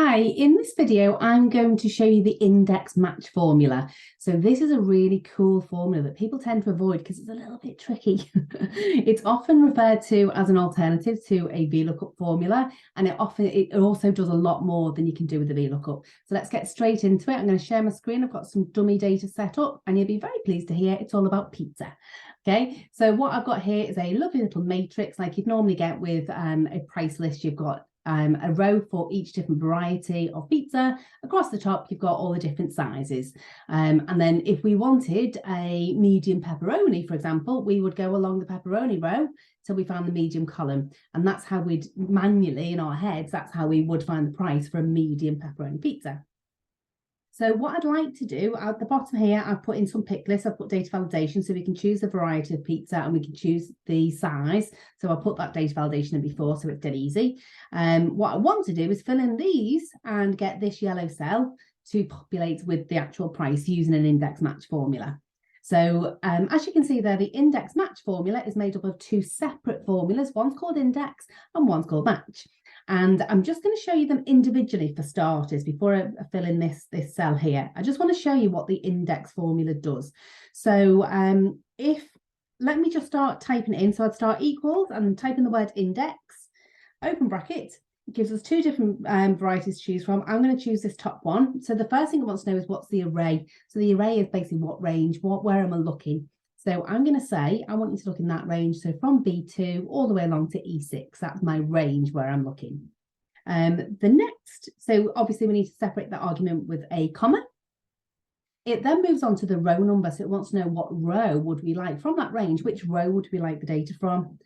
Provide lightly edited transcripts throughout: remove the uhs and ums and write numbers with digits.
Hi, in this video, I'm going to show you the index match formula. So this is a really cool formula that people tend to avoid because it's a little bit tricky. It's often referred to as an alternative to a VLOOKUP formula, and it also does a lot more than you can do with the VLOOKUP. So let's get straight into it. I'm going to share my screen. I've got some dummy data set up, and you'll be very pleased to hear it's all about pizza. Okay, so what I've got here is a lovely little matrix like you'd normally get with a price list. You've got a row for each different variety of pizza. Across the top, you've got all the different sizes. And then if we wanted a medium pepperoni, for example, we would go along the pepperoni row till we found the medium column. And that's how we'd manually in our heads, that's how we would find the price for a medium pepperoni pizza. So what I'd like to do at the bottom here, I've put in some pick lists. I've put data validation so we can choose the variety of pizza and we can choose the size. So I'll put that data validation in before so it's dead easy. What I want to do is fill in these and get this yellow cell to populate with the actual price using an index match formula. So as you can see there, the index match formula is made up of two separate formulas. One's called index and one's called match. And I'm just going to show you them individually for starters before I fill in this cell here. I just want to show you what the index formula does. So let me just start typing it in. So I'd start equals and type in the word index, open bracket. It gives us two different varieties to choose from. I'm going to choose this top one. So the first thing I want to know is what's the array. So the array is basically what range, where am I looking? So I'm going to say, I want you to look in that range. So from B2 all the way along to E6, that's my range where I'm looking. The next, so obviously we need to separate that argument with a comma. It then moves on to the row number. So it wants to know what row would we like from that range, which row would we like the data from?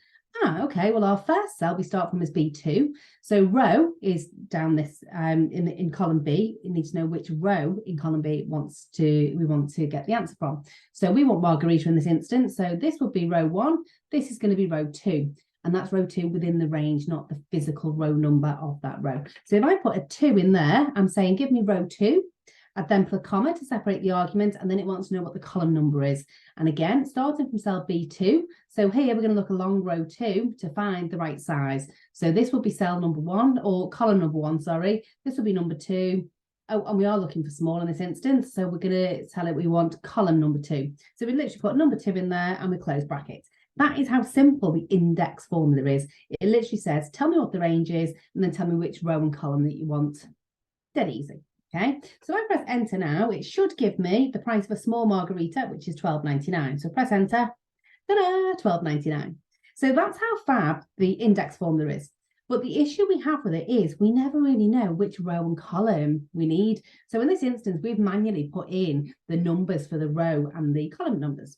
Okay, well, our first cell we start from is B2. So row is down this in column B. You need to know which row in column B we want to get the answer from. So we want Margarita in this instance. So this would be row 1. This is going to be row 2. And that's row 2 within the range, not the physical row number of that row. So if I put a 2 in there, I'm saying give me row 2. I'd then put a comma to separate the argument, and then it wants to know what the column number is. And again, starting from cell B2. So here we're going to look along row 2 to find the right size. So this will be cell number 1, or column number 1, sorry. This will be number 2. Oh, and we are looking for small in this instance. So we're going to tell it we want column number 2. So we literally put number 2 in there and we close bracket. That is how simple the index formula is. It literally says, tell me what the range is, and then tell me which row and column that you want. Dead easy. Okay, so if I press enter now, it should give me the price of a small margarita, which is $12.99. So press enter, ta-da, $12.99. So that's how fab the index formula is. But the issue we have with it is we never really know which row and column we need. So in this instance, we've manually put in the numbers for the row and the column numbers.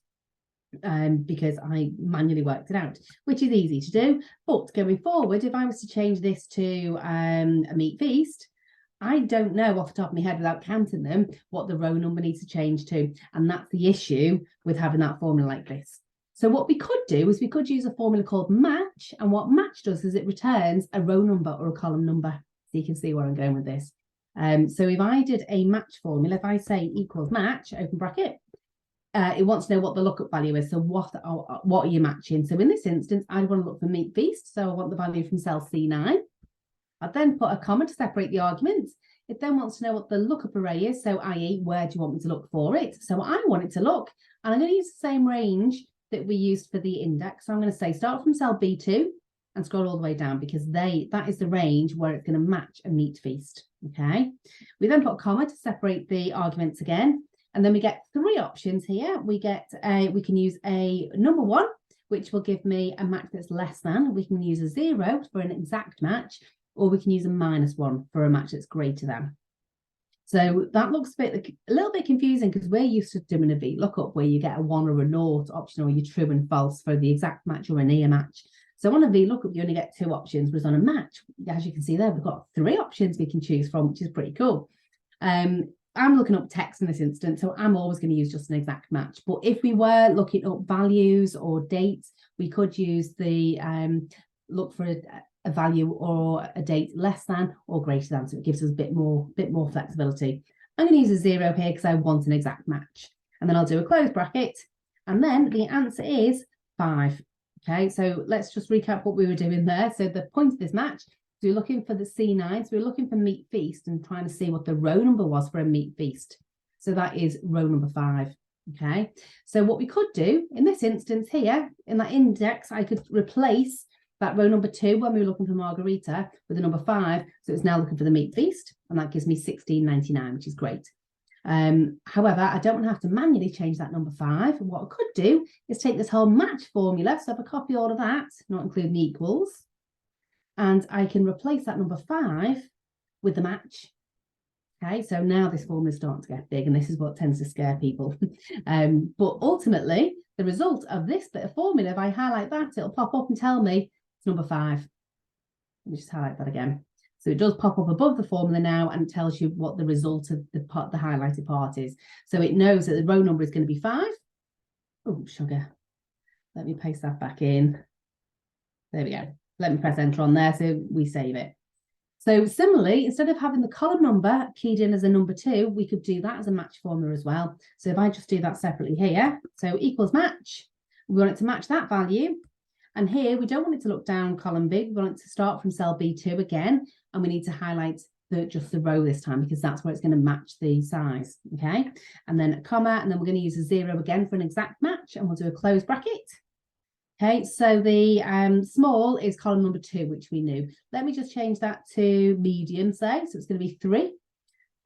Because I manually worked it out, which is easy to do. But going forward, if I was to change this to a meat feast, I don't know off the top of my head without counting them what the row number needs to change to. And that's the issue with having that formula like this. So what we could do is we could use a formula called match. And what match does is it returns a row number or a column number. So you can see where I'm going with this. So if I did a match formula, if I say equals match, open bracket, it wants to know what the lookup value is. So what are you matching? So in this instance, I want to look for meat feast. So I want the value from cell C9. I'd then put a comma to separate the arguments. It then wants to know what the lookup array is, so i.e., where do you want me to look for it? So I want it to look, and I'm going to use the same range that we used for the index. So I'm going to say start from cell B2 and scroll all the way down because that is the range where it's going to match a meat feast. Okay. We then put a comma to separate the arguments again, and then we get 3 options here. We can use a number 1, which will give me a match that's less than. We can use a 0 for an exact match, or we can use a -1 for a match that's greater than. So that looks a little bit confusing because we're used to doing a VLOOKUP where you get a 1 or a 0 option, or your true and false for the exact match or a near match. So on a VLOOKUP, you only get 2 options, whereas on a match, as you can see there, we've got 3 options we can choose from, which is pretty cool. I'm looking up text in this instance, so I'm always going to use just an exact match. But if we were looking up values or dates, we could use the look for a value or a date less than or greater than, so it gives us a bit more flexibility. I'm going to use a 0 here because I want an exact match, and then I'll do a close bracket, and then the answer is 5. Okay, so let's just recap what we were doing there. So the point of this match So we're looking for the C9. So we're looking for meat feast and trying to see what the row number was for a meat feast. So that is row number 5. Okay. So what we could do in this instance here, in that index, I could replace that row number 2 when we were looking for margarita with the number 5. So it's now looking for the meat feast. And that gives me $16.99, which is great. However, I don't have to manually change that number 5. What I could do is take this whole match formula. So if I copy all of that, not including the equals, and I can replace that number 5 with the match. Okay, so now this formula is starting to get big, and this is what tends to scare people. But ultimately, the result of this bit of formula, if I highlight that, it'll pop up and tell me it's number 5. Let me just highlight that again. So it does pop up above the formula now, and it tells you what the result of the highlighted part is. So it knows that the row number is going to be 5. Oh, sugar. Let me paste that back in. There we go. Let me press enter on there so we save it. So similarly, instead of having the column number keyed in as a number 2, we could do that as a match formula as well. So if I just do that separately here, so equals match, we want it to match that value. And here, we don't want it to look down column B. We want it to start from cell B2 again. And we need to highlight just the row this time, because that's where it's going to match the size. Okay. And then a comma, and then we're going to use a 0 again for an exact match. And we'll do a close bracket. Okay, so the small is column number 2, which we knew. Let me just change that to medium, say. So it's going to be 3.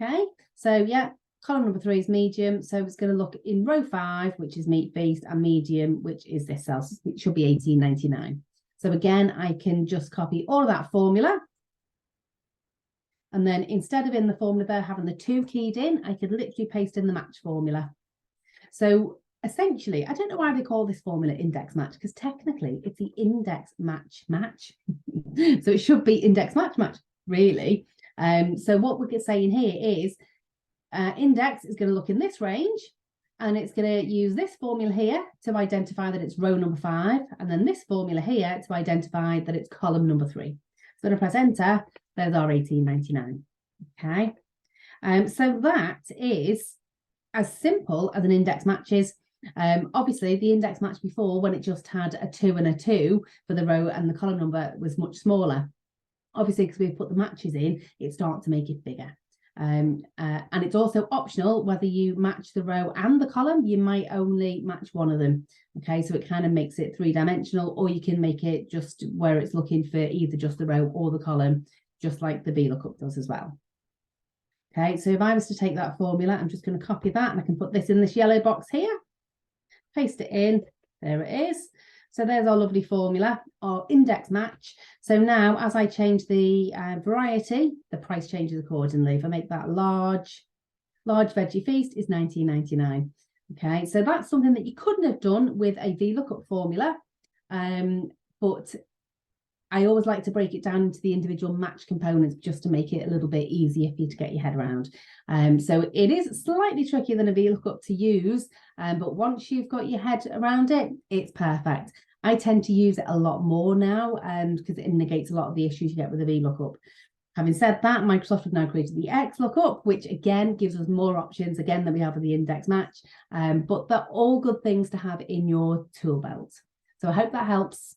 Okay, so yeah, column number 3 is medium. So it's going to look in row 5, which is meat feast, and medium, which is this cell. So it should be $18.99. So again, I can just copy all of that formula. And then instead of in the formula there having the 2 keyed in, I could literally paste in the match formula. So essentially, I don't know why they call this formula index match, because technically it's the index match. So it should be index match, really. So what we're saying here is index is going to look in this range, and it's going to use this formula here to identify that it's row number 5, and then this formula here to identify that it's column number 3. So when I press enter, there's our $18.99. Okay. So that is as simple as an index match is. Obviously, the index match before, when it just had a 2 and a 2 for the row and the column number, was much smaller. Obviously, because we've put the matches in, it starts to make it bigger. And it's also optional whether you match the row and the column. You might only match one of them. Okay, so it kind of makes it 3-dimensional, or you can make it just where it's looking for either just the row or the column, just like the VLOOKUP does as well. Okay, so if I was to take that formula, I'm just going to copy that, and I can put this in this yellow box here, paste it in, there it is. So there's our lovely formula, our index match. So now as I change the variety, the price changes accordingly. If I make that large veggie feast is $19.99. Okay, so that's something that you couldn't have done with a VLOOKUP formula, but I always like to break it down into the individual match components just to make it a little bit easier for you to get your head around. So it is slightly trickier than a VLOOKUP to use, but once you've got your head around it, it's perfect. I tend to use it a lot more now because it negates a lot of the issues you get with a VLOOKUP. Having said that, Microsoft have now created the XLOOKUP, which again gives us more options again than we have with the index match. But they're all good things to have in your tool belt. So I hope that helps.